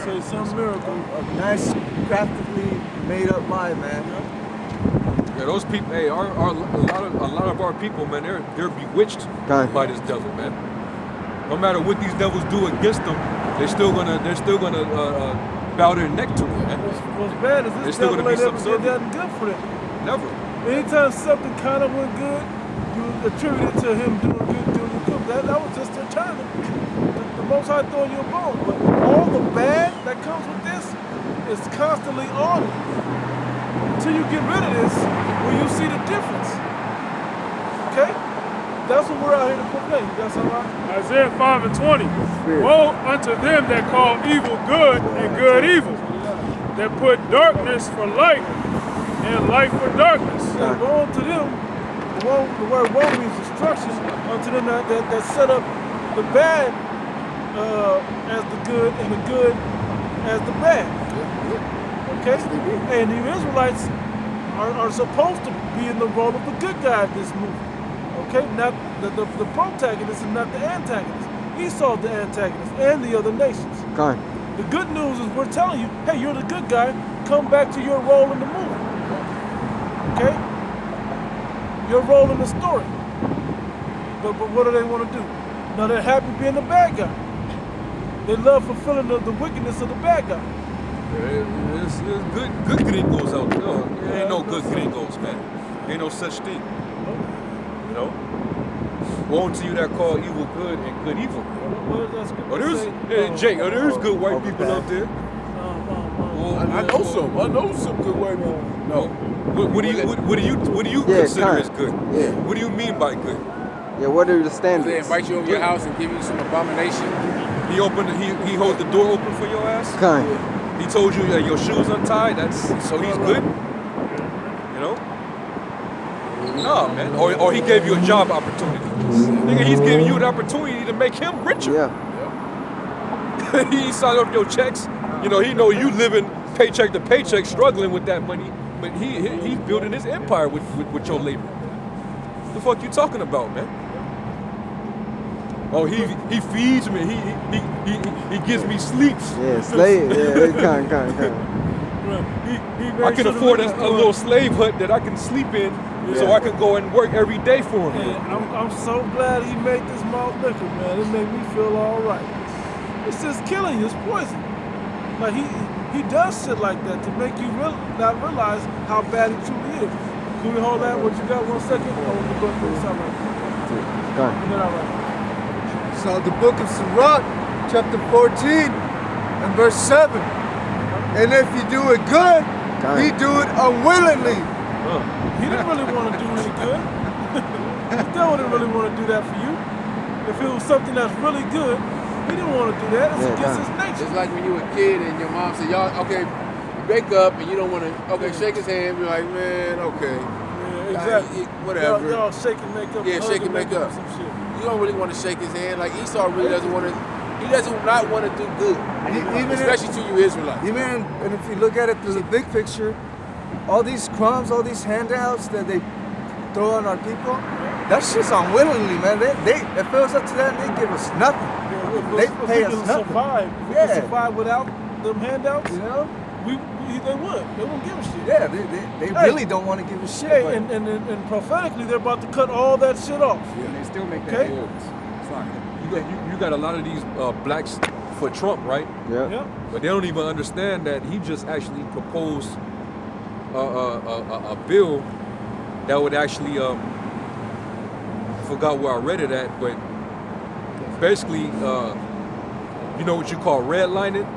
Say some miracle. A nice, craftily made up lie, man. Yeah, those people. Hey, a lot of our people, man, they're bewitched by this devil, man. No matter what these devils do against them, they're still gonna bow their neck to it, man. What's bad is this devil ain't ever did nothing good for them. Never. Anytime something kind of went good, you attribute it to him doing good. That was just their turn. The Most High throwing you a bone. But all the bad that comes with this is constantly on you. Until you get rid of this, will you see the difference? Okay? That's what we're out here to proclaim. That's all right. Isaiah 5:20. Woe unto them that call evil good and good evil, that put darkness for light and light for darkness. Yeah, woe unto them. The word woe means destruction. Unto them that set up the bad as the good and the good as the bad. Okay? And the Israelites are supposed to be in the role of the good guy of this movie. Okay? Not the protagonist and not the antagonist. Esau's the antagonist and the other nations. Okay. The good news is we're telling you, hey, you're the good guy, come back to your role in the movie. Okay? Your role in the story. But what do they want to do? Now they're happy being the bad guy. They love fulfilling the wickedness of the bad guy. It's good gringos out there. There ain't no good gringos, man. Ain't no such thing. You know? Woe to you that call evil good and good evil. There's good white people out there. I know some good white people. No. What do you consider as good? Yeah. What do you mean by good? Yeah, what are the They standards? invite you over your house and give you some abomination. He holds the door open for your ass. Kind. He told you your shoes untied. So he's good. You know? Nah, man. Or he gave you a job opportunity. Nigga, he's giving you an opportunity to make him richer. Yeah. He signed up your checks. You know, he know you living paycheck to paycheck, struggling with that money. But he's building his empire with your labor. The fuck you talking about, man? Oh, he feeds me. He gives me sleeps. Yeah, slave. Yeah, kind. I can afford a little slave hut that I can sleep in, so I can go and work every day for him. Yeah, I'm so glad he made this malt liquor, man. It made me feel all right. It's just killing you. It's poison. Like he does shit like that to make you not realize how bad he truly is. Can we hold that? What you got? 1 second? Or we'll go through something. Go ahead. All right. So the book of Sirach, chapter 14 and verse 7. And if you do it good, he do it unwillingly. He didn't really want to do any good. The devil didn't really want to do that for you. If it was something that's really good, he didn't want to do that. It's against his nature. It's like when you were a kid and your mom said, y'all, okay, you wake up and you don't want to, shake his hand, be like, man, okay. Yeah, exactly. Whatever. Y'all shake and make up. Yeah, shake and make up. Some shit. You don't really want to shake his hand. Like Esau really doesn't want to, he does not want to do good. Especially to you Israelites. Even and if you look at it through the big picture, all these crumbs, all these handouts that they throw on our people, that's just unwillingly, man. They if it was up to them, they give us nothing. They pay us nothing. Survive. If we can survive without them handouts, you know, they wouldn't give a shit. Yeah, they really don't want to give a shit. Hey, and prophetically, they're about to cut all that shit off. Yeah, they still make that. You got a lot of these blacks for Trump, right? Yeah. But they don't even understand that he just actually proposed a bill that would actually I forgot where I read it at, but basically, you know what you call redlining?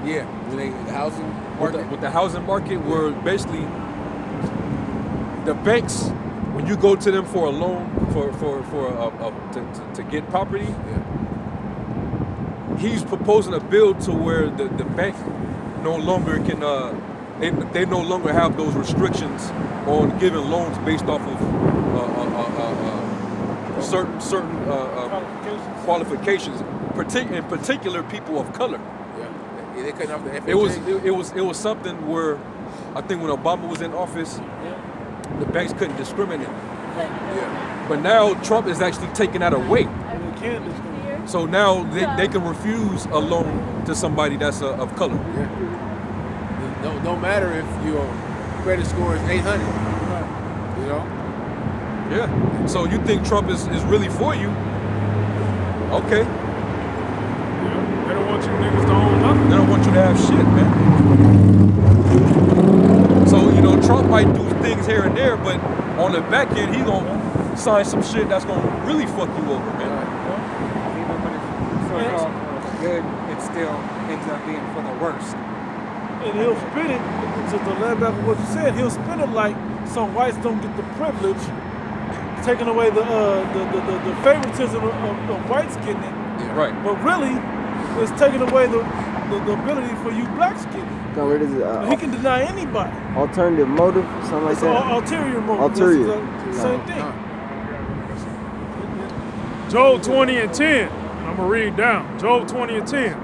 Yeah, the housing market. With the housing market, where basically the banks, when you go to them for a loan to get property, he's proposing a bill to where the bank no longer can they no longer have those restrictions on giving loans based off of certain qualifications, in particular people of color. Yeah, they couldn't have the It was something where I think when Obama was in office, the banks couldn't discriminate. Yeah. But now Trump is actually taking that away. So now they can refuse a loan to somebody that's of color. Yeah. Don't matter if your credit score is 800. You know? Yeah. So you think Trump is really for you? Okay. They don't want you niggas to own nothing. They don't want you to have shit, man. So, you know, Trump might do things here and there, but on the back end, he gonna sign some shit that's gonna really fuck you over, man. Even when it's so-called for the good, it still ends up being for the worst. And he'll spin it, to land back on what you said, he'll spin it like some whites don't get the privilege, taking away the favoritism of whites getting it. Yeah. Right. But really, it's taking away the ability for you blacks getting it. What is it? He can deny anybody. Alternative motive, something like It's that. ulterior motive. Ulterior. It's the same thing. Job 20 and 10. I'm going to read down. Job 20 and 10.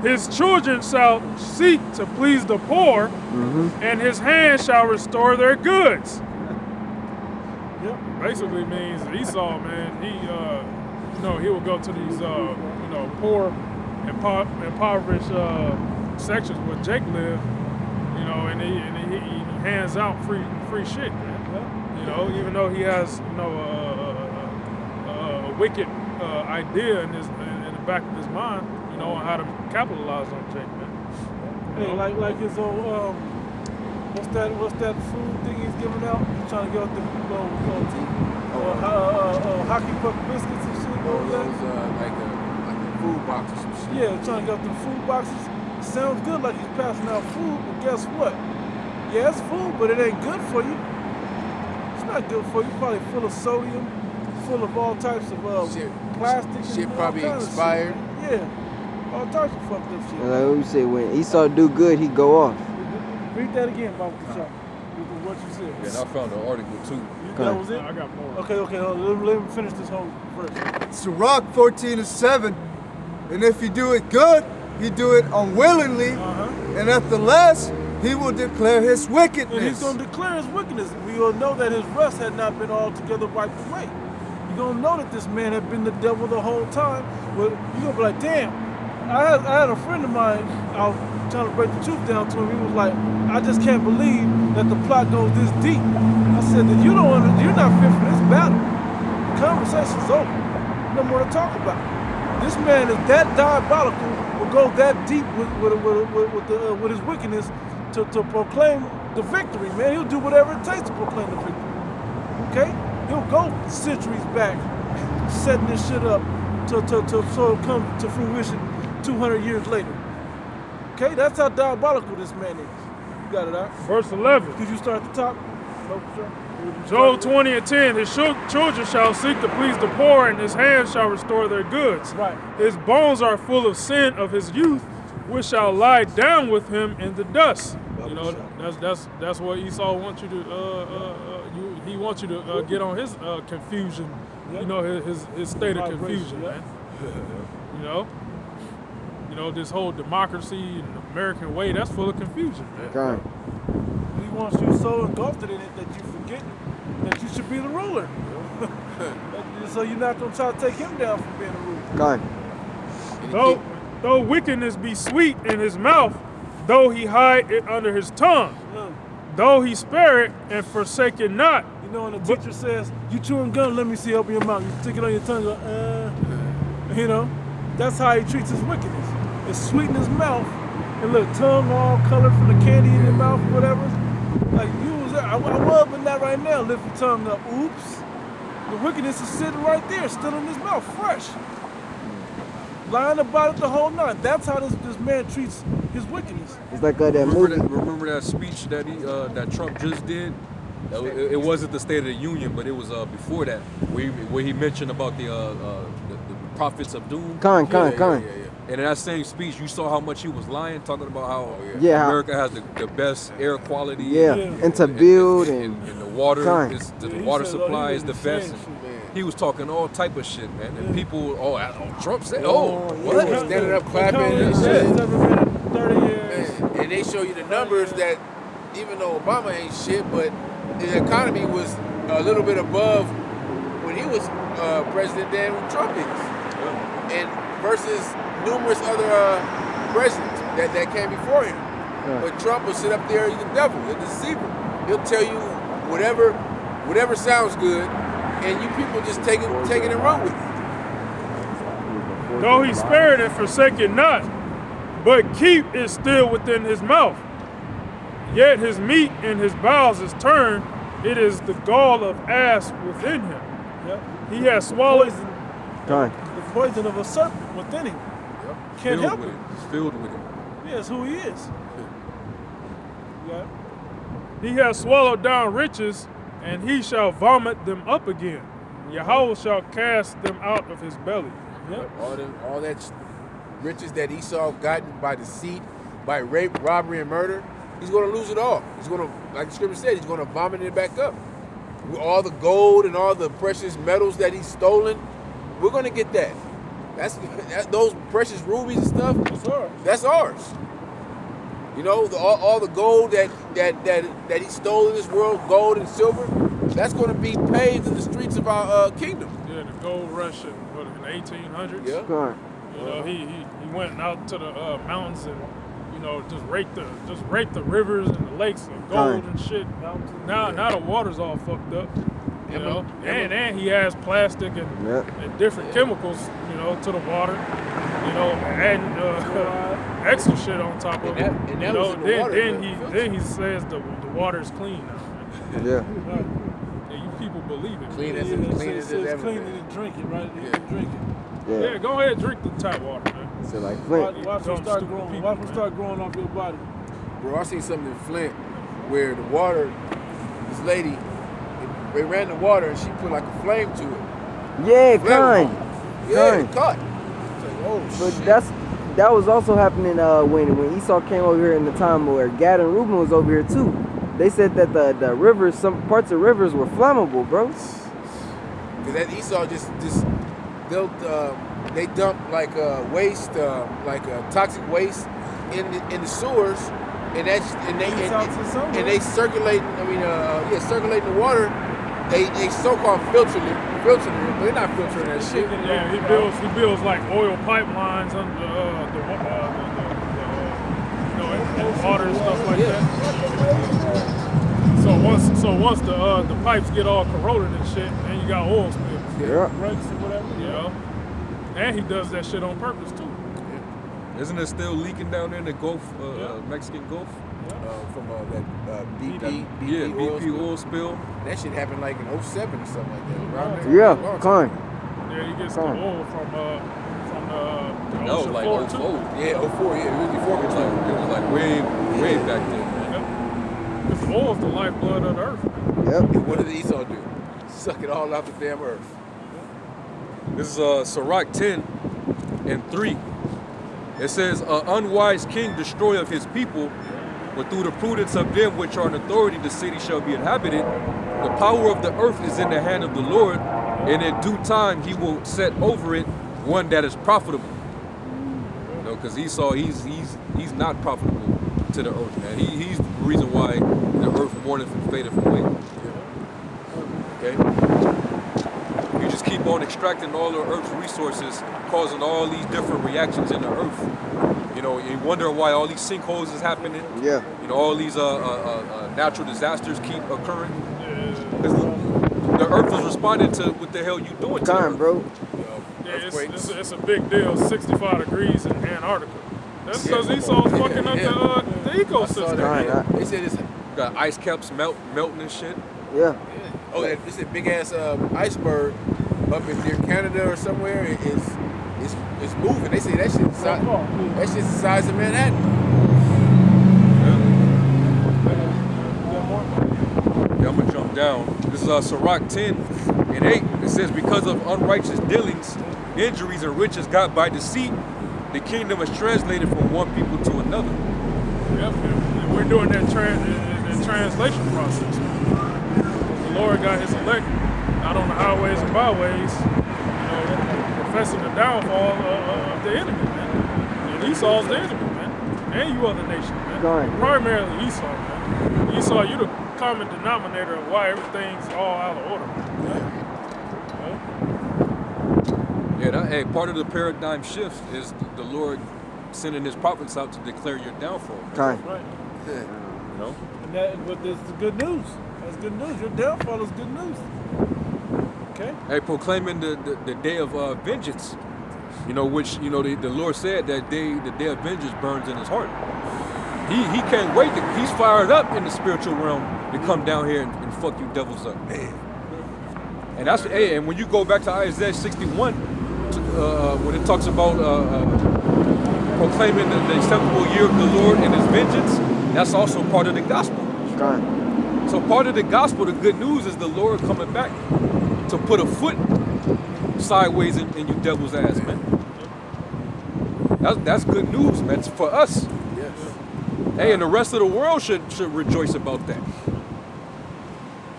His children shall seek to please the poor, and his hand shall restore their goods. Yep. Basically means Esau, man, he, he will go to these, poor and impoverished sections where Jake lived, and he hands out free shit, man. You know, even though he has, a wicked idea in the back of his mind, on how to capitalize on Jake, man. Hey, like his old what's that food thing he's giving out? He's trying to get out the hockey puck biscuits and shit. What was that? Like a food box or some shit. Yeah, trying to get out the food boxes. Sounds good, like he's passing out food, but guess what? Yeah, it's food, but it ain't good for you. It's not good for you. Probably full of sodium, full of all types of plastic. Shit and probably all kinds of expired. shit. Yeah, all types of fucked up shit. And like what you say, when Esau do good, he go off. Read that again, Bob Kachuk, with what you said. Yeah, and I found an article too. That was it? I got more. Okay, hold on. Let me finish this whole verse. Sirach 14:7. And if you do it good, he do it unwillingly. And at the last, he will declare his wickedness. And he's going to declare his wickedness. We will know that his rust had not been altogether wiped away. You're going to know that this man had been the devil the whole time. Well, you're going to be like, damn. I had a friend of mine, I was trying to break the truth down to him. He was like, I just can't believe that the plot goes this deep. I said that you're not fit for this battle. The conversation's over. No more to talk about. This man is that diabolical, will go that deep with his wickedness to proclaim the victory, man. He'll do whatever it takes to proclaim the victory. Okay? He'll go centuries back, setting this shit up so it'll come to fruition 200 years later. Okay? That's how diabolical this man is. You got it out. Verse 11. Could you start at the top? Job 20 and 10. His children shall seek to please the poor, and his hands shall restore their goods. Right. His bones are full of sin of his youth, which shall lie down with him in the dust. That's what Esau wants you to. He wants you to get on his confusion. His state of confusion, man. This whole democracy and American way, that's full of confusion, man. God. He wants you so engulfed in it that you forget that you should be the ruler. So you're not going to try to take him down from being the ruler. God. Though wickedness be sweet in his mouth, though he hide it under his tongue, though he spare it and forsake it not. You know, when the teacher says, you chewing gum, let me see, open your mouth. You stick it on your tongue, go, that's how he treats his wickedness. It's sweet in his mouth, and look, tongue all colored from the candy in your mouth, whatever. Like, I was, but not right now. Lift your tongue up. Oops. The wickedness is sitting right there, still in his mouth, fresh. Lying about it the whole night. That's how this man treats his wickedness. It's like that movie. Remember that speech that that Trump just did? It wasn't the State of the Union, but it was before that, where he mentioned about the prophets of doom. Con. And in that same speech, you saw how much he was lying, talking about how Yeah. America has the best air quality. Yeah. And to build and the water, Con. the water He said, supply he is the was best. saying shit. He was talking all type of shit, man. And people, Trump said, What? Standing up clapping and It's shit. never been 30 years. Man, and they show you the numbers that even though Obama ain't shit, but the economy was a little bit above when he was president than when Trump is. and versus numerous other presidents that came before him. Yeah. But Trump will sit up there, he's the devil, the deceiver. He'll tell you whatever sounds good, and you people just take it and run with it. Though he spared and forsaken not, but keep is still within his mouth. Yet his meat in his bowels is turned, it is the gall of ass within him. Yep. He has swallowed. The poison of a serpent within him. Yep. Can't help with it. It's filled with it. Yeah, it's who he is. Yeah. He has swallowed down riches, and he shall vomit them up again. Yahweh shall cast them out of his belly. Yep. All that riches that Esau gotten by deceit, by rape, robbery, and murder, he's going to lose it all. He's going to, like the scripture said, he's going to vomit it back up. With all the gold and all the precious metals that he's stolen, we're going to get that. Those precious rubies and stuff. That's ours. You know, all the gold that he stole in this world, gold and silver, that's going to be paved in the streets of our kingdom. Yeah, the gold rush in the 1800s. Yeah. You know, he went out to the mountains and, you know, just raped the rivers and the lakes of gold and shit. Now the water's all fucked up. You know, and he has plastic and different chemicals, you know, to the water. You know, and extra shit on top of it. And that you was know, in the water, then he says the water's clean now. Yeah. Yeah, you people believe it. Clean as It's everything. cleaner than drinking, right? You can drink it. Yeah, go ahead, drink the tap water, man. So like Flint. Watch them start growing. Watch them start growing off your body. Bro, I seen something in Flint where the water, this lady, they ran the water and she put like a flame to it. Yeah, Flame kind. Yeah, Kind. it caught. It's like, oh But shit. that was also happening when Esau came over here in the time where Gad and Reuben was over here too. They said that the rivers, some parts of rivers were flammable, bro. Cause that Esau just they dump like waste, toxic waste in the sewers, and they circulate. Circulating the water. They so-called filtering it, but they're not filtering that shit. Yeah, he builds like oil pipelines under the water and stuff like that. So once the pipes get all corroded and shit, then you got oil spills. Yeah. Breaks or whatever. Yeah. And he does that shit on purpose too. Isn't it still leaking down there in the Gulf, Mexican Gulf? From that BP BP oil spill. That shit happened like in 07 or something like that. Around there. Yeah, Long kind. time. Yeah, he gets the oil from the That was ocean like floor 04. too. Yeah, 04. Yeah, it was before It was Katrina. like way back then. Because oil is the lifeblood of the earth. Yep. What did Esau do? Suck it all out the damn earth. This is Sirach 10 and 3. It says, "An unwise king destroy of his people, but through the prudence of them which are in authority, the city shall be inhabited. The power of the earth is in the hand of the Lord, and in due time he will set over it one that is profitable." You know, because Esau, he's not profitable to the earth, man. He's the reason why the earth mourneth and fadeth away. Okay? You just keep on extracting all the earth's resources, causing all these different reactions in the earth. You know, you wonder why all these sinkholes is happening. Yeah. You know, all these natural disasters keep occurring. Because the earth is responding to what the hell you doing to the Kind, earth. bro. Yeah, it's a big deal. 65 degrees in Antarctica. That's because Esau's fucking up the I saw ecosystem. that. Right. They said it's Got ice caps melting and shit. Yeah. it's a big ass iceberg up in near Canada or somewhere. It's moving. They say that shit's the size of Manhattan. Yeah, I'm gonna jump down. This is Sirach 10 and 8. It says, "Because of unrighteous dealings, injuries, and riches got by deceit, the kingdom is translated from one people to another." Yep, and we're doing that translation process. The Lord got his elect out on the highways and byways, you know, professing the downfall of the enemy, man. And Esau's the enemy, man. And you other nations, man. Right. Primarily Esau, man. Esau, you the common denominator of why everything's all out of order, man. Yeah, hey, part of the paradigm shift is the Lord sending his prophets out to declare your downfall. Kind. Right. You know? And that, but that's the good news. That's good news. Your downfall is good news. Okay? Hey, proclaiming the day of vengeance. You know, which, you know, the Lord said that the day of vengeance burns in his heart. He can't wait. He's fired up in the spiritual realm to come down here and fuck you devils up. And that's, hey, and when you go back to Isaiah 61, when it talks about proclaiming the acceptable year of the Lord and his vengeance, that's also part of the gospel. Kind. So part of the gospel, the good news is the Lord coming back to put a foot sideways in you devil's ass, man. That's good news, man. It's for us. Yes. Hey, and the rest of the world should rejoice about that.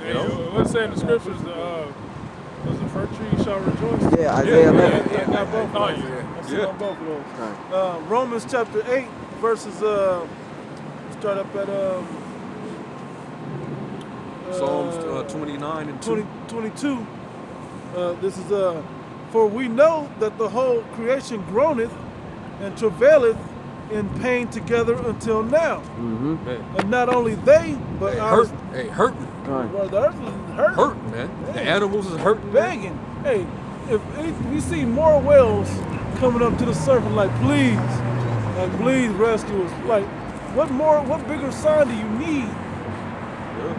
You know? Let's say in the scriptures, does the fir tree shall rejoice? Yeah, Isaiah 11. I got both Oh, of those. yeah. I'm sitting on both of those. Right. Romans chapter 8, verses, start up at Psalms 29 and 2. 22. This is, for we know that the whole creation groaneth and travaileth in pain together until now. Mm-hmm. Hey, And not only they, but hey, our hurting. Kind. well, the earth is hurting. Hurting, man. The animals is hurting. Begging. Hey, if we see more whales coming up to the surface, like please rescue us. Like, what bigger sign do you need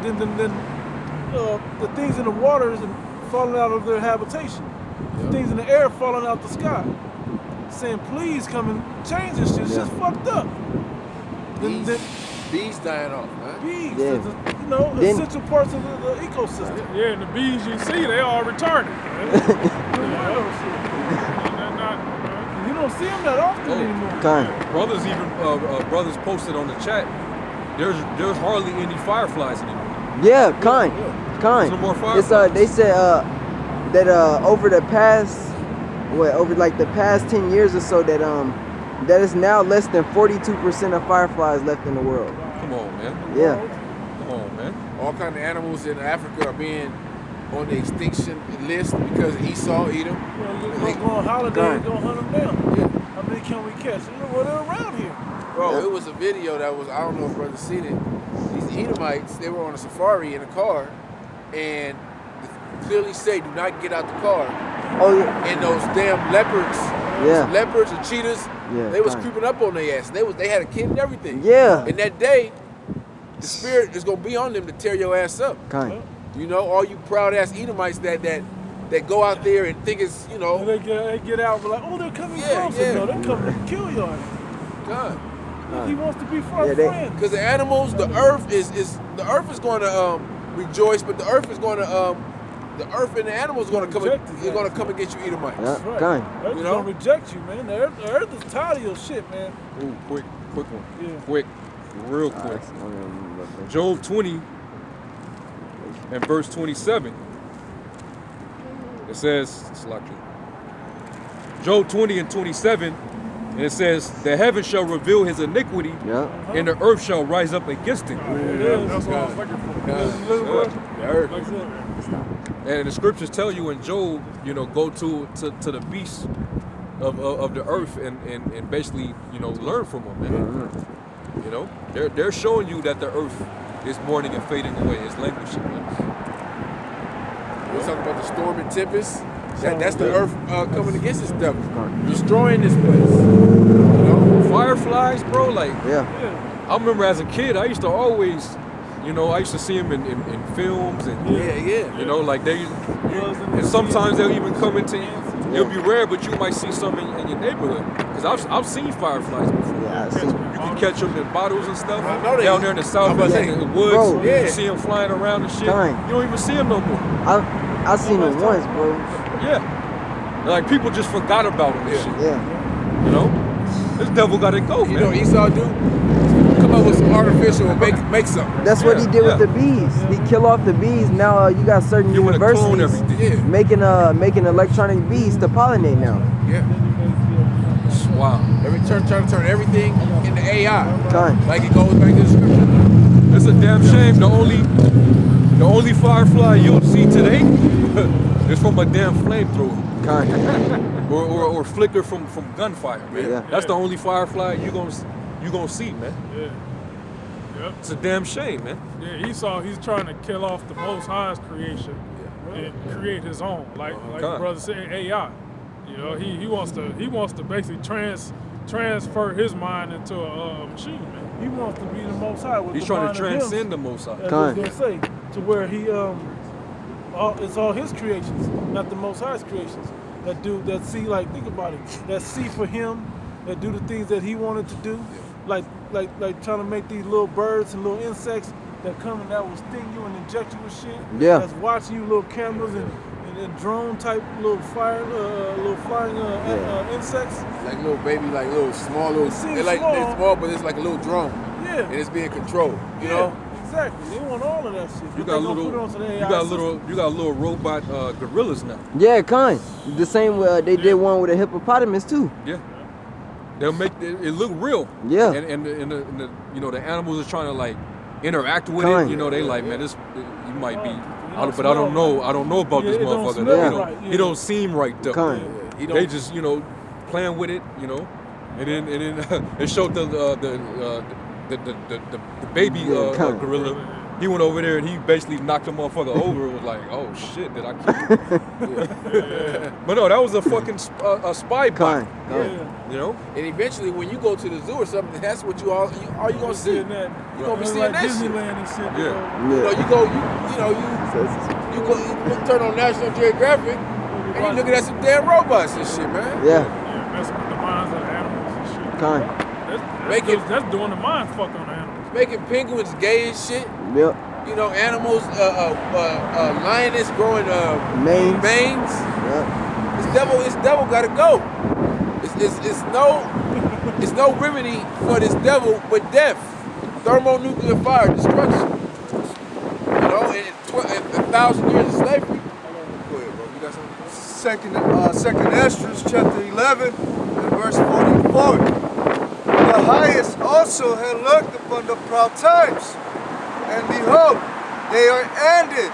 than the things in the waters and falling out of their habitation, the things in the air falling out the sky, saying please come and change this shit. It's just fucked up. Bees dying off, man. Bees, Yeah. the essential parts of the ecosystem. Yeah, and the bees you see, they all retarded. Man. You don't see them that often anymore. Kind. Brothers even brothers posted on the chat. There's hardly any fireflies anymore. Yeah, kind. Kind. No more It's fireflies. they said that over the past over like the past 10 years or so that is now less than 42% of fireflies left in the world. Come on, man. Yeah. Come on, man. All kind of animals in Africa are being on the extinction list because of Esau, Edom. We're go on holiday and go hunt them down. Yeah. How many can we catch? Well, they're around here. Bro, it was a video that was, I don't know if brother seen it. These Edomites, they were on a safari in a car and clearly say, do not get out the car. Oh yeah. And those damn leopards, Yeah. leopards and cheetahs, Yeah, they was fine. creeping up on their ass. They had a kid and everything. Yeah. And that day, the spirit is gonna be on them to tear your ass up. Kind. You know, all you proud ass Edomites that go out there and think it's, you And know, they get out, but like, oh, they're coming closer. yeah. No, they're coming to kill y'all. God. He wants to be for our Yeah, they- friends. Because the animals, the earth is going to rejoice, but the earth is going to the earth and the animals are going to come. Reject his They're going to ass. come and get you Edomites. Yeah. Right. Kind. Earth You is know? gonna reject you, man. The earth is tired of your shit, man. Ooh, quick one. Yeah. Quick, real quick. Job 20 and verse 27. It says, it's like Job 20 and 27, and it says, the heaven shall reveal his iniquity, Yeah. and the earth shall rise up against him. Yeah, that's what I was looking for. The earth. Like that. And the scriptures tell you in Job, you know, go to the beasts of the earth and basically, you know, learn from them, man. You know, they're showing you that the earth is mourning and fading away, it's languishing, man. We're talking about the storm and tempest. That's the earth coming against this devil, destroying this place. You know? Fireflies, bro, like, Yeah. I remember as a kid, I used to always, you know, I used to see them in films and, Yeah. you know, like and sometimes they'll even come into, it'll be rare, but you might see some in your neighborhood. Because I've seen fireflies before. Yeah. I seen. You can catch them in bottles and stuff. I know they- Down there in the south, I'm about to in say, the woods, bro, you yeah. see them flying around and shit. Fine. You don't even see them no more. I seen them once, bro. Yeah. Like people just forgot about them and Yeah. shit. Yeah. You know? This devil gotta go, You man. know what Esau do? Come up with some artificial and make something. That's what he did Yeah. with the bees. He kill off the bees. Now you got certain You wanna clone universities everything. Yeah. making electronic bees to pollinate now. Yeah. Wow. Trying to turn everything into AI. Kind. Like it goes back to the scripture. It's a damn shame. The only firefly you'll see today is from a damn flamethrower. Kind. or flicker from gunfire, man. Yeah. That's the only firefly you gonna see, man. Yeah. Yep. It's a damn shame, man. Yeah, Esau, he's trying to kill off the Most High's creation and create his own, like the God. brother said, AI. You know, he wants to basically transfer his mind into a machine, man. He wants to be the Most High. With He's the trying mind to of him. transcend the Most High. That's what I was gonna say, to where he it's all his creations, not the Most High's creations. That see, like, think about it, that see for him, that do the things that he wanted to do, like trying to make these little birds and little insects that come and that will sting you and inject you with shit. Yeah. That's watching you, little cameras and drone type little flying insects. Like little baby, like little small, little. It seems They're like small. they're small, but it's like a little drone, Yeah. and it's being controlled. You know. Exactly. They want all of that shit. You But got they gonna put it onto the AI system. you got little robot gorillas now. Yeah, kind. The same way they did one with a hippopotamus too. Yeah. They'll make it look real. Yeah. And the you know, the animals are trying to like interact with Kind. it. You know, they like, man, this you might be don't but I don't know. I don't know about Yeah, this it don't motherfucker. smell He right, yeah. he don't seem right though. Kind. They just, you know, playing with it, you know. And then it showed the baby kind. gorilla. He went over there and he basically knocked the motherfucker over and was like, "Oh shit, did I kill him?" But no, that was a fucking a spy bot. Kind. Yeah. You know? And eventually, when you go to the zoo or something, that's what you gonna see. Seeing that. You gonna be It's seeing like that shit. Disneyland and shit. Yeah. You know, Yeah. you go turn on National Geographic and you looking at some damn robots and shit, man. Yeah. Yeah, messing with the minds of the animals and shit. Kind. That's doing the mind fuck on the animals. Making penguins gay and shit. Yep. You know, animals, lioness growing Manes. manes. Yep. This devil gotta go. It's no remedy for this devil but death, thermonuclear fire, destruction. You know, and 1,000 years of slavery. Go ahead, bro. You got something? Second Esdras chapter 11 and verse 44. The highest also had looked upon the proud times, and behold, they are ended,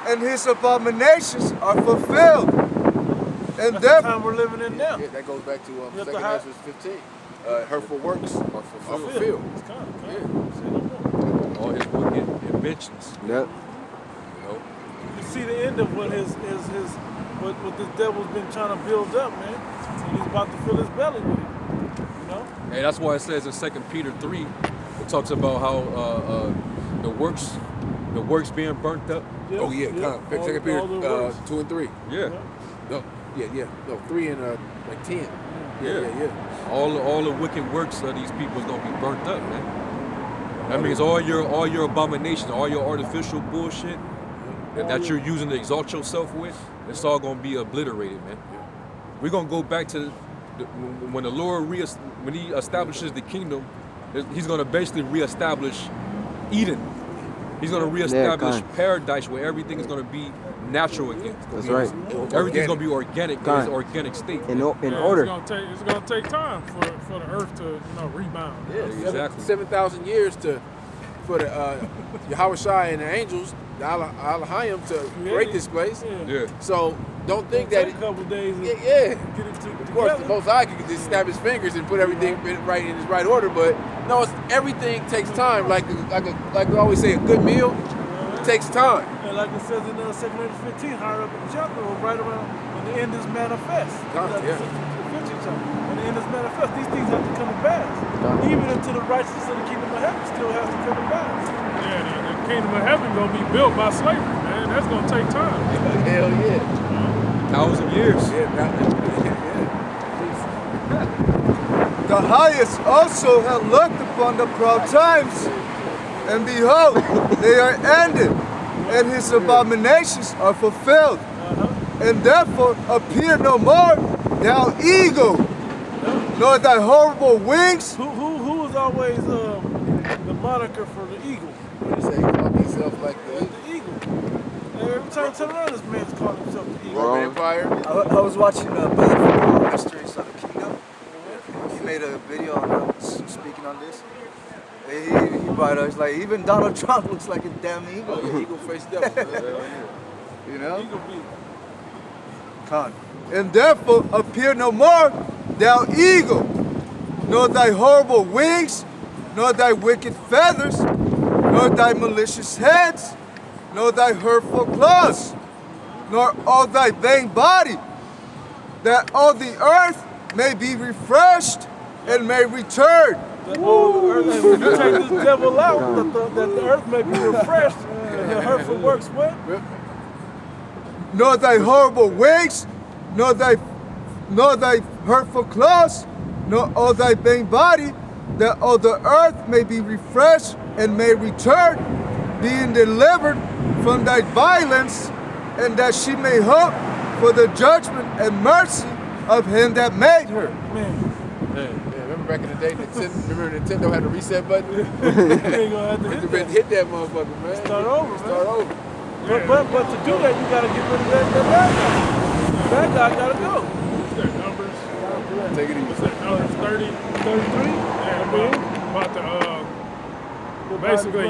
and his abominations are fulfilled. And That's the time we're living in now. Yeah, that goes back to That's the 2 high- Ezra 15. Hurtful works are fulfilled. It's kind. Yeah. All his wicked inventions. Yep. You know? You see the end of what what this devil's been trying to build up, man. And he's about to fill his belly with it. You know? And that's why it says in 2 Peter 3, it talks about how the works being burnt up. Oh yeah, All- Second Peter all the works. 2 and 3. Yeah. No, no, 3 and like 10. Yeah. All the wicked works of these people is gonna be burnt up, man. That means all your abominations, all your artificial bullshit that you're using to exalt yourself with, it's all gonna be obliterated, man. We're gonna go back to when the Lord when He establishes the kingdom, He's gonna basically reestablish Eden. He's gonna reestablish kind. paradise where everything is gonna be natural again. That's right. Everything's gonna be organic in Kind. its organic state. In Yeah, order. It's gonna take time for the earth to rebound. Yeah, Exactly. 7,000 years for the Yahushua and the angels, the Alahayim, to break this place. Yeah. So don't think It'll that take a couple days to yeah. get it Of course, the together. Most High can just snap his fingers and put everything right in its right order, but no, everything takes time. Like we always say, a good meal takes time. And like it says in 2 Corinthians 15, higher up in the chapter, or right around when the end is manifest. Yeah. The 15th chapter. When the end is manifest, these things have to come to pass. Even until the righteousness of the kingdom of heaven still has to come to pass. Yeah, the kingdom of heaven gonna be built by slavery, man. That's gonna take time. Hell yeah. 1,000 years. the highest also had looked upon the proud times, and behold, they are ended, and his abominations are fulfilled. And therefore appear no more, thou eagle, nor thy horrible wings. Who was always the moniker for the eagle? What do you say? He called himself like The eagle. And every time you turn around, this man's calling himself the eagle. Roman Empire. I was watching Brother Mysteries of the Kingdom. He made a video on speaking on this. He brought us like even Donald Trump looks like a damn eagle. Eagle face devil, man. You know? Eagle beat. And therefore appear no more, thou eagle, nor thy horrible wings, nor thy wicked feathers, nor thy malicious heads, nor thy hurtful claws, nor all thy vain body, that all the earth may be refreshed and may return. That all the earth, and when you take this devil out, that the earth may be refreshed, and the hurtful works what? Nor thy horrible wings, nor thy hurtful claws, nor all thy vain body, that all the earth may be refreshed and may return, being delivered from thy violence, and that she may hope for the judgment and mercy of him that made her. Man, Yeah, remember back in the day, remember Nintendo had a reset button? you ain't gonna have to hit You that. hit that motherfucker, man. Start over, man. Start over. But to do that, you gotta get rid of that bad guy. The bad guy gotta go. What's their numbers? Take it easy. What's their numbers? 30? 33? Yeah, about to, basically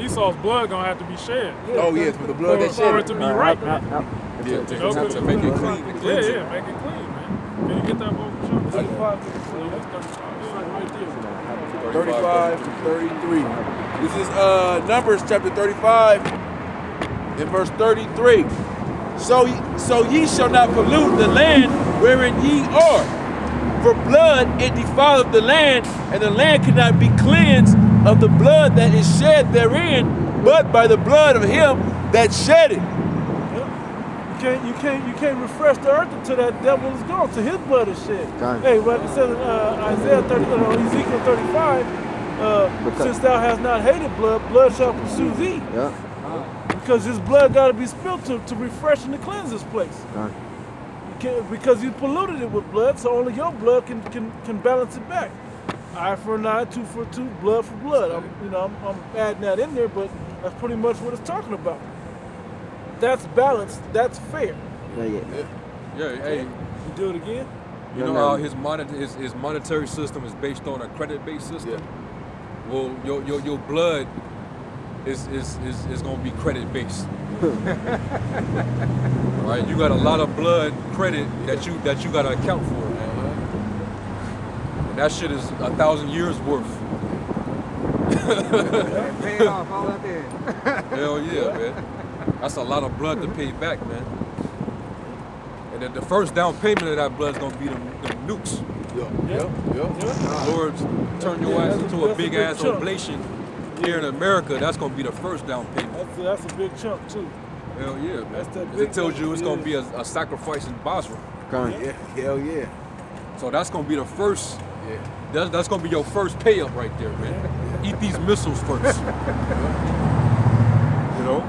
Esau's blood gonna have to be shed. Oh, yes, for the blood that For it shed. to be right. Yeah, to make it clean. To cleanse it. Yeah, make it clean, man. Can you get that vote, Sean? 35. That's 35. Yeah, right there. 35 to 33. This is Numbers chapter 35 and verse 33. So ye shall not pollute the land wherein ye are. For blood it defileth the land, and the land cannot be cleansed of the blood that is shed therein, but by the blood of him that shed it. You can't refresh the earth until that devil is gone, till his blood is shed. Right. Hey, but it says in Isaiah 30, Ezekiel 35, since thou hast not hated blood, blood shall pursue thee. Yeah. Because his blood got to be spilled to refresh and to cleanse this place. Right. Because you polluted it with blood, so only your blood can balance it back. Eye for an eye, tooth for a tooth, blood for blood. I'm adding that in there, but that's pretty much what it's talking about. That's balanced. That's fair. Yeah, hey, You do it again. you know how his monetary system is based on a credit-based system? Yeah. Well, your blood is gonna be credit-based. All right, you got a lot of blood credit that you gotta account for, man. And that shit is 1,000 years worth. Pay it off, all that there. Hell yeah, man. That's a lot of blood to pay back, man. And then the first down payment of that blood is gonna be them nukes. Yep. Lord, turn your ass into a that's a big big ass chunk. oblation here in America. That's gonna be the first down payment. That's a big chunk too. Hell yeah, man. That's that 'Cause big it tells you it's one. gonna be a sacrifice in Basra. Yeah. Hell yeah. So that's gonna be the first. Yeah. That's gonna be your first pay up right there, man. Eat these missiles first. You know,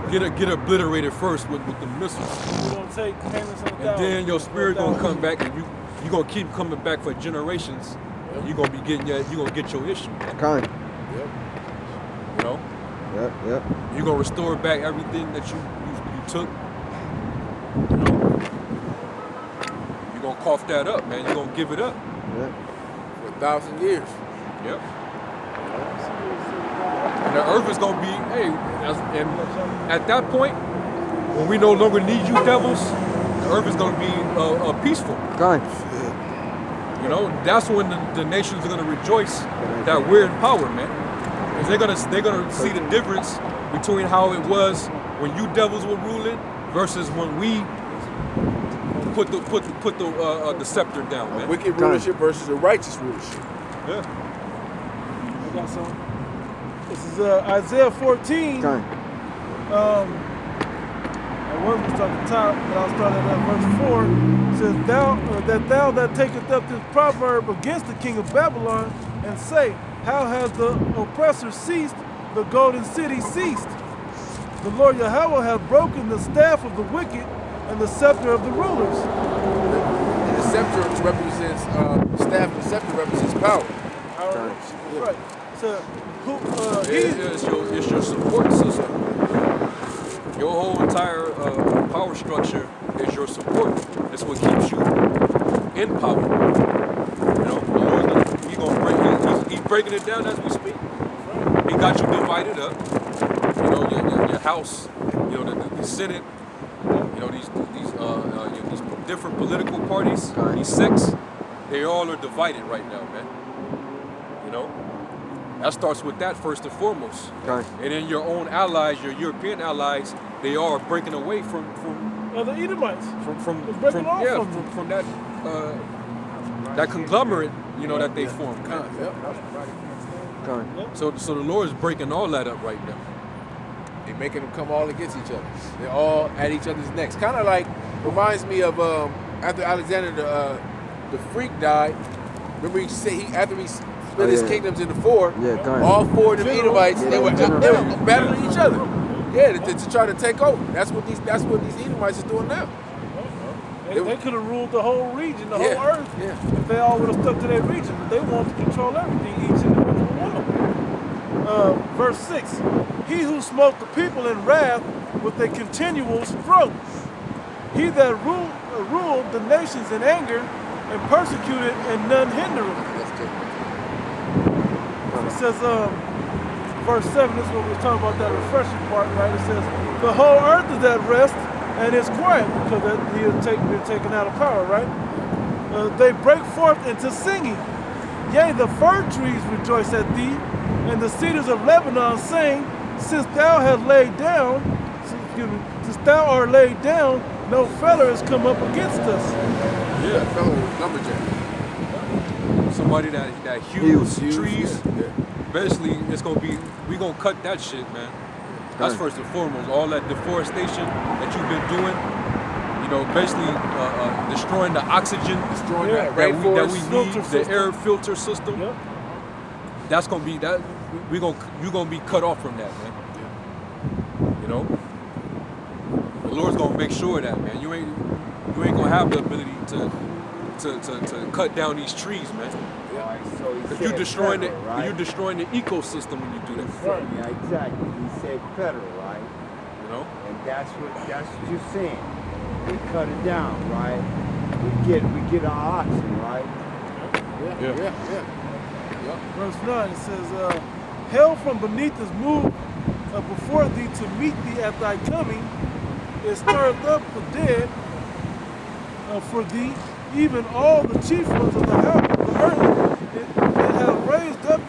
get obliterated first with the missiles, We're gonna take payments on and then your spirit gonna come back, and you gonna keep coming back for generations. And you gonna be getting you gonna get your issue. Kind. You know, Yep. you gonna restore back everything that you took. You know, you gonna cough that up, man. You gonna give it up. Yep. For 1,000 years. Yep. And the earth is gonna be, and at that point, when we no longer need you devils, the earth is gonna be peaceful. Kind. You know, that's when the nations are gonna rejoice that we're in power, man. Because they're gonna see the difference between how it was when you devils were ruling versus when we put the scepter down, A man. wicked rulership versus a righteous rulership. Yeah. I got some. This is Isaiah 14. Kind. I was at the top, but I'll start at verse 4. It says, thou that taketh up this proverb against the king of Babylon, and say, how has the oppressor ceased, the golden city ceased? The Lord Yahweh hath broken the staff of the wicked and the scepter of the rulers. The scepter represents staff. The scepter represents power. Right. So, It's your support system. Your whole entire power structure is your support. It's what keeps you in power. You know, the Lord, he's breaking it down as we speak. He got you divided up. You know, your house, you know, the Senate, You know, these different political parties, these sects, they all are divided right now, man. You know, that starts with that first and foremost. Okay. And then your own allies, your European allies, they are breaking away from The Edomites. from breaking off yeah, from from that that conglomerate, you know, that they formed. Okay. So the Lord is breaking all that up right now. They're making them come all against each other. They're all at each other's necks. Kind of like, reminds me of after Alexander the Freak died. Remember after he split his kingdoms into four. Yeah, kind of. All four of them Edomites, Yeah, they were general. battling each other. Yeah, to try to take over. That's what these Edomites is doing now. They could have ruled the whole region, the Yeah, whole earth, yeah. if they all would have stuck to their region. But they want to control everything, each individual one of them. Verse 6, he who smote the people in wrath with a continual stroke. He that ruled the nations in anger and persecuted and none hindered him. That's good. It says, verse 7, this is what we were talking about, that refreshing part, right? It says, the whole earth is at rest and is quiet because he has been taken out of power, right? They break forth into singing. Yea, the fir trees rejoice at thee, and the cedars of Lebanon sing, since thou art laid down, no feller has come up against us. Yeah, fellow lumberjack. Somebody that hews trees. Yeah. Basically, we gonna cut that shit, man. That's first and foremost. All that deforestation that you've been doing, you know, basically destroying the oxygen, Destroying that that we rainforest. need, the air filter system. Yep. That's gonna be that. You're gonna be cut off from that, man. You know, the Lord's gonna make sure of that, man. You ain't gonna have the ability to cut down these trees, man. So he Because said you're destroying federal, right? you're destroying the ecosystem when you do that. Yeah, exactly. He said federal, right? You know. And that's what you're saying. We cut it down, right? We get our oxygen, right? Yeah. Verse 9, it says, hell from beneath is moved before thee to meet thee at thy coming. It stirreth up the dead for thee, even all the chief ones of the house of the earth. It hath raised up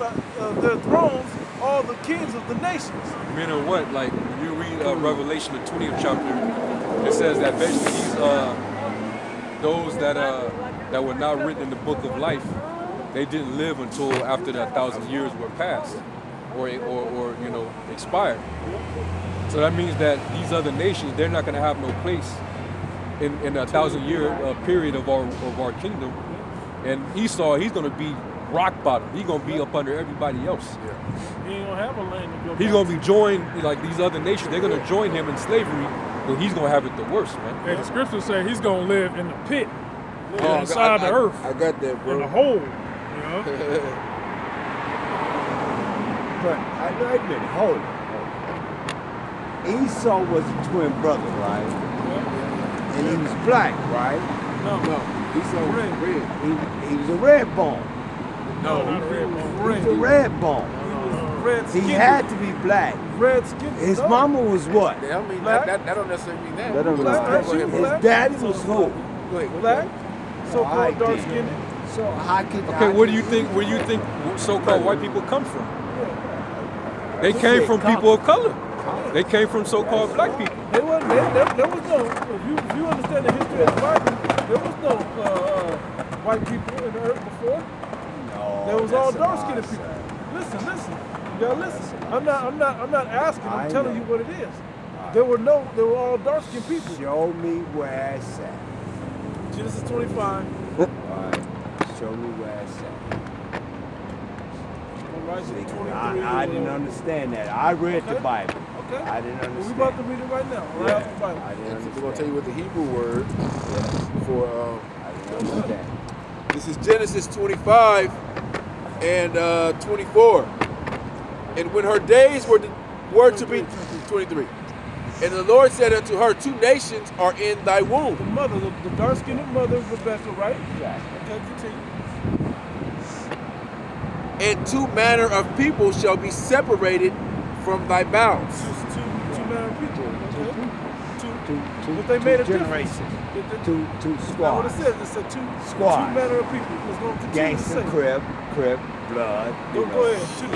their thrones, all the kings of the nations. Meaning what? Like when you read Revelation, the 20th chapter, it says that basically those that were not written in the book of life, they didn't live until after the 1,000 years were passed, or you know, expired. So that means that these other nations, they're not going to have no place in a 1,000-year period of our kingdom. And Esau, he's going to be rock bottom. He's going to be up under everybody else. He ain't gonna have a land to go He's back going to be joined, like these other nations, they're going to join him in slavery, but he's going to have it the worst, man. And the scripture say he's gonna live in the pit, Oh, inside the earth, I got that, in bro. the hole. You know? But I know it been hold it. Esau was a twin brother, right? And he was black, right? No, Esau was red. He was a red bone. not a red bone. He was a red bone. He was red He skinned. had to be black. Red skinned. His mama was what? That don't mean Black. that don't necessarily mean that. That don't Go mean ahead, that. go ahead, His bro. His daddy was who? Go ahead. Black, so-called I dark did. skinned. So how could Okay, where do you think so-called white people come from? They came from people of color. They came from so-called black people. There was no, if you understand the history of the Bible, there was no white people in the earth before. No, There was all that's a dark skinned lie, people. sir. Listen. You gotta listen. I'm not asking, I'm I telling know. you what it is. They were all dark skinned people. Show me where it's at. Genesis 25. All right. Show me where it's at. Revelation 23. I didn't understand that. I read the Bible. Okay. I didn't Well, understand. we about to read it right now. Right out the Bible. I didn't We're understand. gonna tell you what the Hebrew word for I didn't understand. this is Genesis 25 and 24. And when her days were to be 23, and the Lord said unto her, 2 nations are in thy womb. The mother, the dark skinned mother of Rebecca, right? Exactly. Okay, continue. And 2 manner of people shall be separated from thy bowels. Two manner of people. Okay. If they made a difference. generations. If Two That's what it squads. says. It said two Squad. manner of people. It's going to continue to Gangster, say. Crip, blood. you Go know. ahead. Two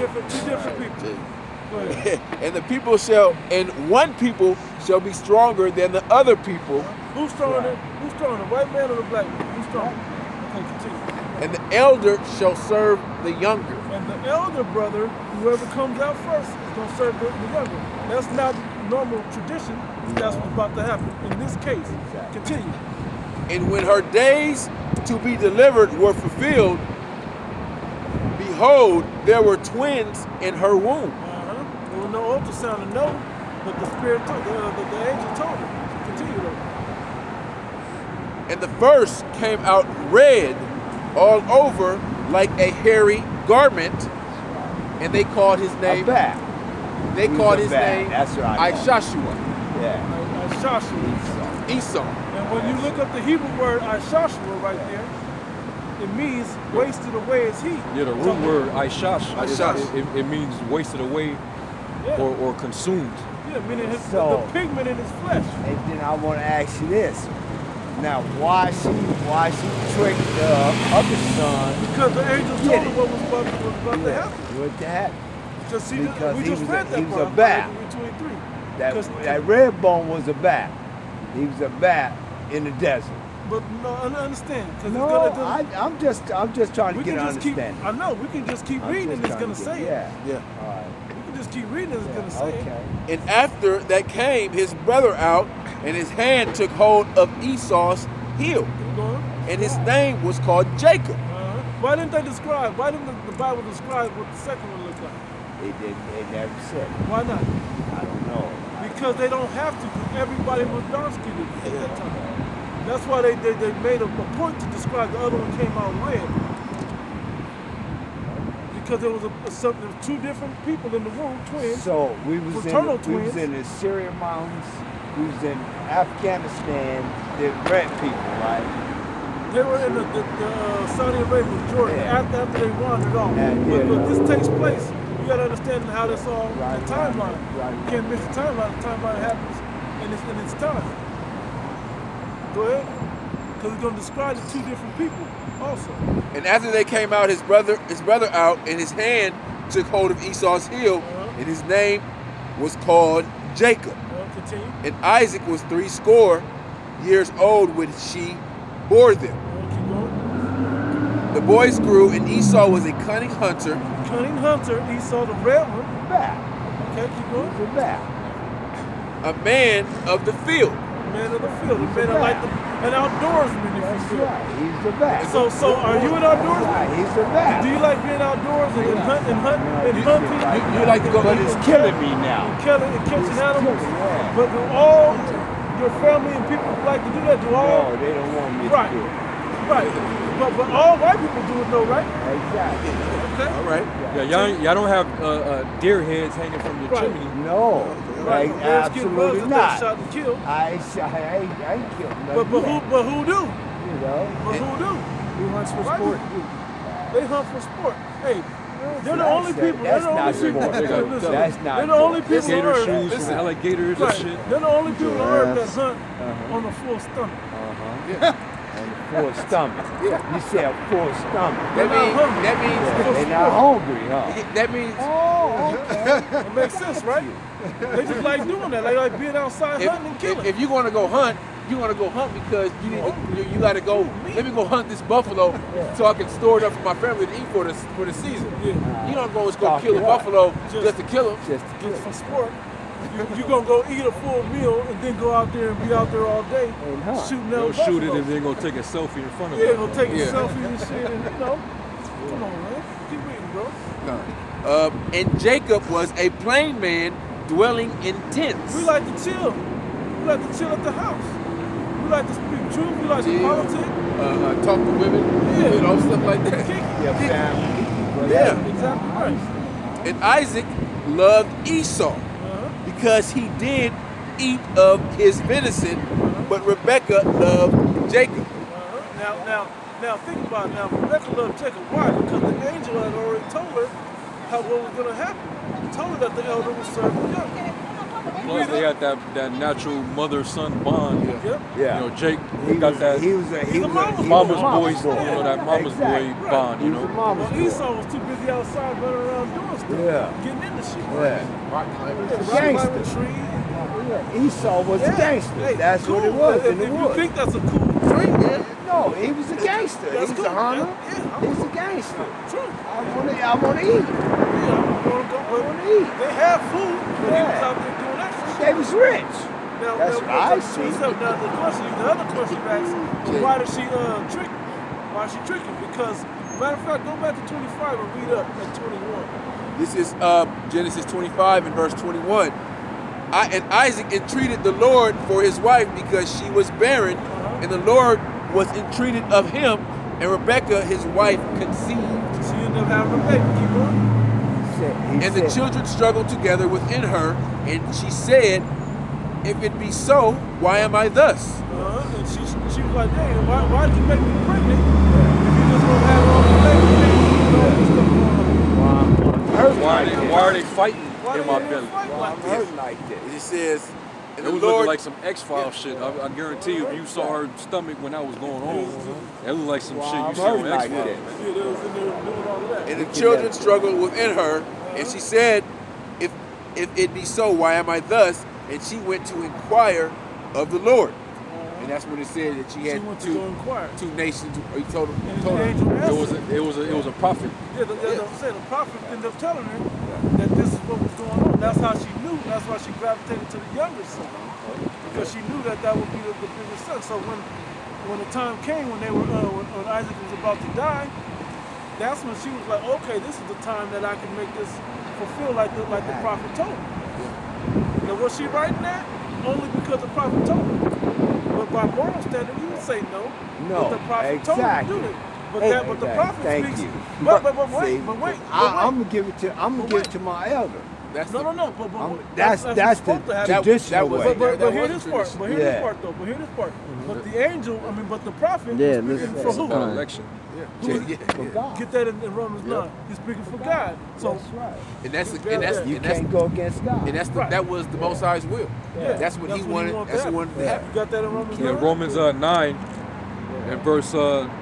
different people. Go ahead. And the people shall, and one people shall be stronger than the other people, Who's stronger? Who's stronger? The white man or the black man? Who's stronger? Okay, continue. and the elder shall serve the younger. And the elder brother, whoever comes out first, is going to serve the younger. That's not normal tradition. That's what's about to happen in this case. Continue. And when her days to be delivered were fulfilled, behold, there were twins in her womb. There was no ultrasound to know, but the spirit told, the angel told her. Continue though. And the first came out red all over like a hairy garment, and they called his A name. bat. They He's called a his bat. name That's right. Ishashua, Yeah. Joshua. Esau. And when you look up the Hebrew word Ishashua right there, it means wasted away is he. Yeah, the root word Aishash, Aishash. it means wasted away Yeah. or consumed. Yeah, meaning his, So- the pigment in his flesh. And then I want to ask you this. Now, why she tricked the other son Because the angel Get told it. her what was about to happen. with that? Because see, Because we he just was read a- that he was part. a bat. Between three. That 'Cause- that red bone was a bat. He was a bat in the desert. But no, I understand. Because No, it's gonna do. I'm just trying to We get can an just keep. understanding. I know. We can just keep I'm reading, and just it's gonna trying say to it. get- Yeah. All right. We can just keep reading, and it's gonna say it. Okay. And after that came his brother out, and his hand took hold of Esau's heel, Keep going. and his name was called Jacob. Why didn't they describe? Why didn't the Bible describe what the second one looked like? They never said it. Why not? I don't know. Because they don't have to. Because everybody was dark skinned at that time. That's why they made a point to describe the other one came out red. Because there was there was two different people in the womb, twins. So we was Fraternal in the Syrian mountains. We was in Afghanistan. The red people, right? They were in the Saudi Arabia, Jordan, Yeah. after they wandered off. Yeah, But this takes place. You got to understand how this all, Right, the timeline. right. You can't miss the timeline. The timeline happens in its time. Go ahead. Because it's going to describe the two different people also. And after they came out, his brother out, and his hand took hold of Esau's heel, and his name was called Jacob. Continue. And Isaac was 70 years old when she bore them. Keep going. The boys grew, and Esau was a cunning hunter, Cunning hunter, Esau the red one. Bat. Okay, keep going. He's a bat. a man of the field. Man of the field. A man that like an outdoorsman, if That's you will. right. He's a bat. So are you an outdoorsman? Right. He's a bat. Do you like being outdoors and hunt people? You like to go? But it's killing me now. Killing and catching It's animals? killing, yeah. But do all your family and people who like to do that? Do all? No, they don't want me Right. to do it. Right. But all white people do it though, right? Exactly. Okay. All right. Yeah, y'all don't have deer heads hanging from your Right. chimney. No. Right. Like, Those kid brothers absolutely that not. shot and killed. I ain't killed But nothing who do? yet, you know. But who do? Who hunts for White sport? people. They hunt for sport. Hey, they're the only people. That's They're the not only people. sport. Listen, That's not they're the only sport. people on Gator earth. shoes from alligators Right. and shit. They're the only people on earth that Giraffes. hunt on a full stomach. On a full stomach. You say a full stomach. That means They're not hungry, huh? that means Oh, okay. It makes sense, right? They just like doing that. They like being outside hunting and killing. if you want to go hunt, you want to go hunt because you need to, you got to go. Let me go hunt this buffalo so I can store it up for my family to eat for the season. Yeah. You don't go just go Stock kill a it up. buffalo just to kill him. Just Just for sport. You gonna go eat a full meal and then go out there and be out there all day And hunt. shooting They'll those shoot it buffaloes. and then go take a selfie in front of Yeah, it. go take a Yeah. selfie and shit, and you know. Come on, man. Keep reading, bro. And Jacob was a plain man dwelling in tents. We like to chill. We like to chill at the house. We like to speak truth. We like to Chill. politic. Talk to women, Yeah. you know, stuff like that. Kick. your family. Yeah. Exactly right. And Isaac loved Esau because he did eat of his venison, but Rebekah loved Jacob. Now think about it. Now Rebecca loved Jacob. Why? Because the angel had already told her what was going to happen. He told her that the elder would serve the younger. You Plus, they had that natural mother-son bond. Yep. Yeah. You know, Jake He got was, that he was a mama's mama's boy, you know, that mama's Exactly. boy bond, you He was a know. mama's Well, boy. Esau was too busy outside running around doing stuff. Yeah. Getting into shit. Yeah. Rock climbing. Rock Gangster. climbing trees. Yeah. Esau was a gangster. Hey, That's cool. what it was in the If you woods. think that's a cool trait, man. No, he was a gangster. That's He's cool. a hunter. Yeah, He's a gangster. true. I wanna eat. Yeah, I want to go. I wanna eat. They have food, but he was Yeah. out there doing extra shit. They was rich. Now, That's what I see. Now, the other question you asked, why did she trick? Why is she tricking? Because, matter of fact, go back to 25 and read up at 21. This is Genesis 25 and verse 21. And Isaac entreated the Lord for his wife because she was barren, and the Lord was entreated of him, and Rebekah, his wife, conceived. She ended up having a baby. Keep on. And the children struggled together within her, and she said, if it be so, why am I thus? And she was like, hey, why did you make me pregnant? If you just want to have all the baby, and all this stuff going on. Why are they fighting Why in they my didn't belly? fight I'm like this? hurt like this. It just says, and It the was Lord, looking like some X-Files shit. I guarantee you, if you saw her stomach when that was going on, it looked like some shit you see on like X-Files, that. man. Yeah, they was in there doing all of that. and the children struggled within her, and she said, if it be so, why am I thus? And she went to inquire of the Lord. And that's when it said that she had She went to go inquire. two nations. He told And him. the angel It answered. was a prophet. Yeah, as I said, the prophet ended up telling her that this is what was going on. That's how she knew. That's why she gravitated to the younger son, because she knew that would be the bigger son. So when the time came when they were when Isaac was about to die, that's when she was like, okay, this is the time that I can make this fulfill like the prophet told me. Now was she writing that? Only because the prophet told her. But by moral standard, you would say no. No, But the prophet exactly. told her to do it. But the prophet Thank speaks. you. But See, wait. I'm gonna give it to my elder. That's No. That's what's the supposed to happen. traditional that was- way. But hear was this a part. tradition. But hear Yeah. this part though. But hear this part. But the angel, but the prophet, Yeah, was speaking listen. for who? About election. For God. Get that in Romans 9. He's speaking for God. So That's right. And that's You and that's can't go against God. and that's Right. that was the Most High's will. yeah, That's what he wanted. wanted That's to what he wanted to happen. You got that in Romans 9? In Romans 9 and verse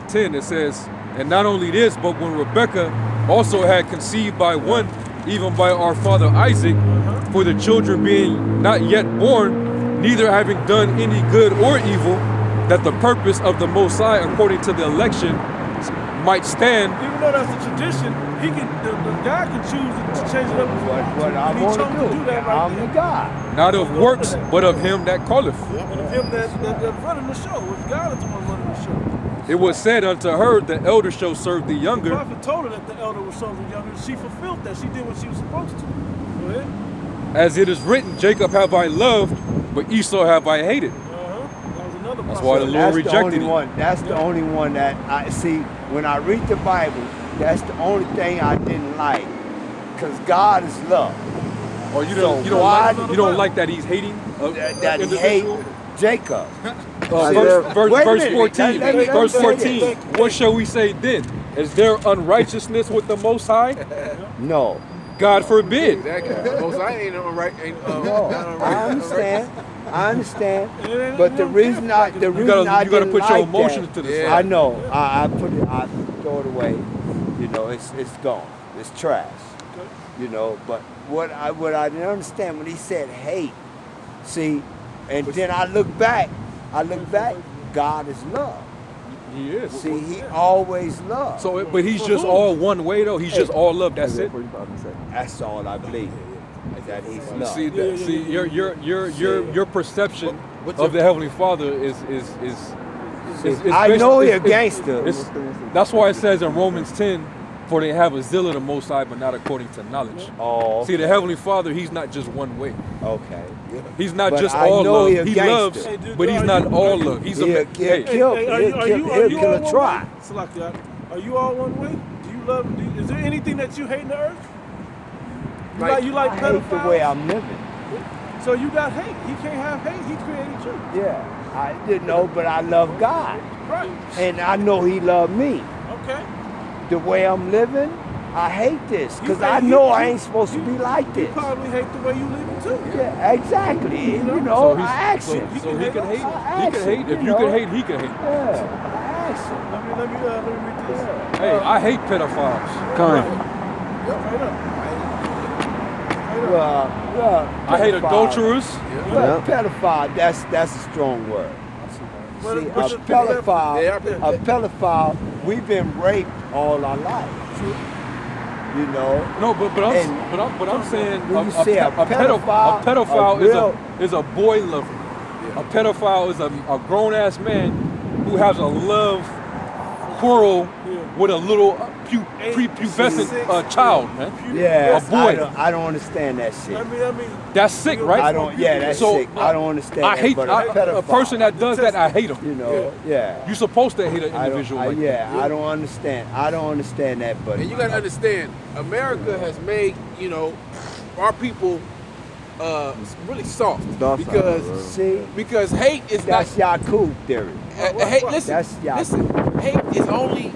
10, it says, and not only this, but when Rebekah also had conceived by one, even by our father Isaac, for the children being not yet born, neither having done any good or evil, that the purpose of the Most High, according to the election, might stand. Even though that's a tradition, the God can choose to change it up. What I And he want chose to do. that right I'm there. the God. Not of works, but of him that calleth. And of him that's running the show. If God is the one running the show. It was said unto her, the elder shall serve the The younger. prophet told her that the elder was serving the younger. She fulfilled that. She did what she was supposed to. Go ahead. As it is written, Jacob have I loved, but Esau have I hated. That was another That's prophet. why the Lord That's the rejected only him. one. That's the only one that I see. When I read the Bible, that's the only thing I didn't like. Cause God is love. Or you So don't like that he's hating That he hate individual? Jacob. Verse Wait a 14. minute. Let me Verse say 14. this. What shall we say then? Is there unrighteousness with the Most High? No. God forbid. Exactly. The Most High ain't right. No. I understand. I understand. But the reason I You didn't gotta put your like emotions that, to the Yeah. I side. know. I put it. I throw it away. You know, it's gone. It's trash. You know. But what I didn't understand when he said hate. See, and then I look back. God is love. He is. See, he always loves. So, but he's just all one way though. He's just all love. That's it. That's all I believe. That he's love. See, your perception What's of your- the Heavenly Father is I know he a it's- gangster. That's why it says in Romans 10, for they have a zeal of the Most High, but not according to knowledge. Oh, See, the Heavenly Father, he's not just one way. okay. He's not But just I all know love. he a He gangster. loves, Hey, dude, but he's are not you- all are you- love. He's He'll a kill a try. Salakia, are you all one way? Do you love? Is there anything that you hate in the earth? You like I hate the pedophiles? way I'm living. So you got hate. He can't have hate. He created you. Yeah, I didn't know, but I love God, Right. and I know He loved me. Okay. The way I'm living, I hate this because You- I you- know you- I ain't supposed to be like You this. probably hate the way you live too. Yeah, exactly. You know, So I he's asked so, him. so he can hate. I He can asked hate. him, If you you can know. hate, he can hate. Yeah, I asked him. Let me read this. Yeah. Hey, I hate pedophiles. Come on. Straight up. Well, I hate pedophile- adulterers. Well, pedophile, that's a strong word. But- See, but a you- pedophile, we've been raped all our life. You know, No, but I'm And saying when you say a pedophile, pedophile a real- is a boy lover. A pedophile is a grown ass man who has a love quarrel with a little prepubescent child, man. yeah, A boy. I don't understand that shit. I mean, That's sick, right? I don't. Yeah, that's So, sick. I don't understand. I that, hate but a person that does that. I hate him. You know, yeah. You're supposed to hate an I don't, individual like yeah, that. I don't understand. I don't understand that, but And you gotta understand, America has made, our people really soft. Docile, Because see, because hate is that's Yakub theory. hate, listen, That's Yahoo. listen, hate is only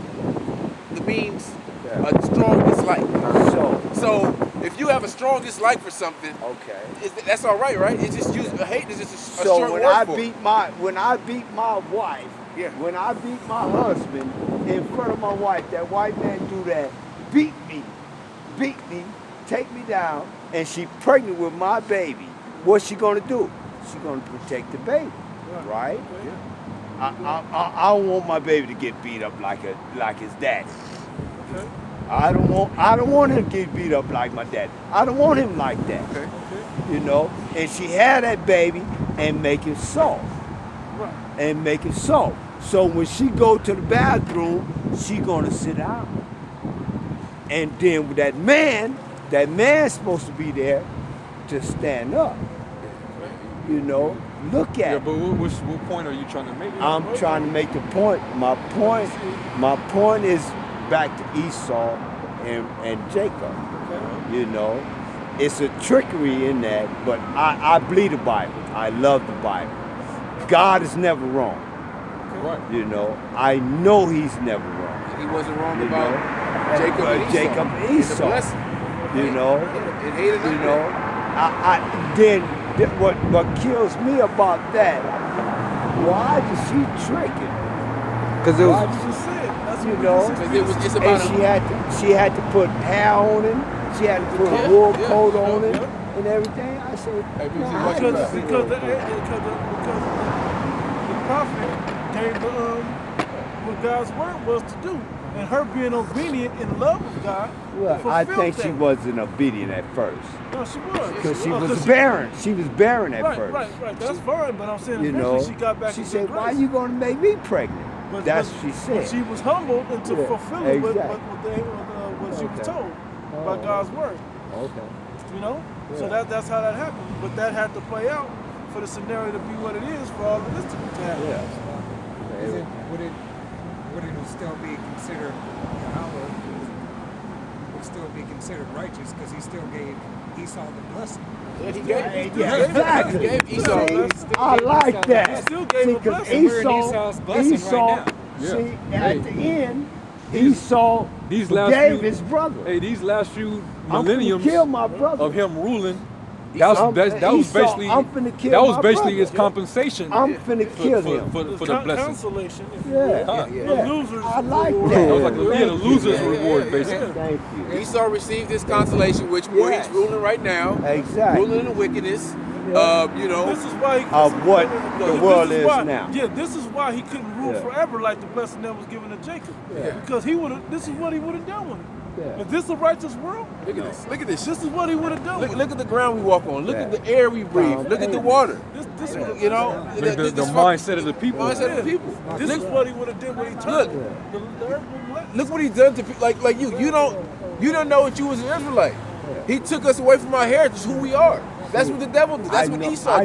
the means a strong dislike. So if you have a strong dislike for something, Okay. that's all right, right? It's just hate is just a So short when word I for it. beat my wife, Yeah. when I beat my husband in front of my wife, that white man do that, beat me, take me down, and she pregnant with my baby. What's she gonna do? She gonna protect the baby, right? I don't want my baby to get beat up like his daddy. I don't want him to get beat up like my dad. I don't want him like that. You know? And she had that baby and make it soft. And make it soft. So when she go to the bathroom, she gonna sit down. And then with that man's supposed to be there to stand up. You know? Look Yeah, at but it. what point are you trying to make? I'm trying to make the point. My point is back to Esau and Jacob. You know, it's a trickery in that, but I believe the Bible. I love the Bible. God is never wrong. Right. You know, I know He's never wrong. He wasn't wrong You about know? Jacob and Esau. Jacob and And the Esau. blessing. You know, It hated you know. What kills me about that? Why did she trick him? Because it Why was. did she say it? That's You what know, Because it's about and she had to put hair on him. She had to put a wool coat on him and everything. I said, nah, because the prophet gave what God's word was to do, and her being obedient in love of God. well, I fulfilled think she that. wasn't obedient at first No, she was. because she Oh, was barren. She was barren at Right, first. right. That's fine, but I'm saying You eventually know, she got back she into said, grace. "Why you gonna make me pregnant?" But- That's but- what she but said. she was humbled into Yeah, fulfilling exactly. what she was Okay. told by Oh. God's word. Okay. You know? So Yeah. that's how that happened. But that had to play out for the scenario to be what it is for all of this to happen. Yeah. Would it still be considered Yahweh? Would still be considered righteous because he still gave Esau the blessing. Yeah, he gave Exactly. He gave Esau. See, I like that. He still gave See, a 'cause blessing. We're in Esau's blessing right now. Yeah. See, Hey. at the end, Esau These last forgave few- his brother. Hey, these last few I'm finna millenniums kill my brother. of him ruling, that was Esau, I'm finna kill that was my basically brother. his compensation I'm finna kill him. for the blessing. Consolation, if you Yeah, will. yeah. The losers. I like reward. that. That was like the loser's Thank you. reward, basically. Thank you. Esau received his consolation, which where Yes. he's ruling right now, Exactly. ruling in the wickedness. This is why he, Of what the this world is why, now. Yeah, this is why he couldn't rule Yeah. forever like the blessing that was given to Jacob. Yeah. Because he would have. This is what he would have done with it. Yeah. Is this a righteous world? Look at this. Look at this. This is what he would have done. Look, with look at the ground we walk on. Look Yeah. at the air we breathe. Look at the water. This would have. You know, The mindset of the people. mindset of the people. This is what he would have did when he took Look. the earth would bless. Look what he done to people like you. You don't know that you was an Israelite. He took us away from our heritage, who we are. That's what the devil did. That's what Esau did.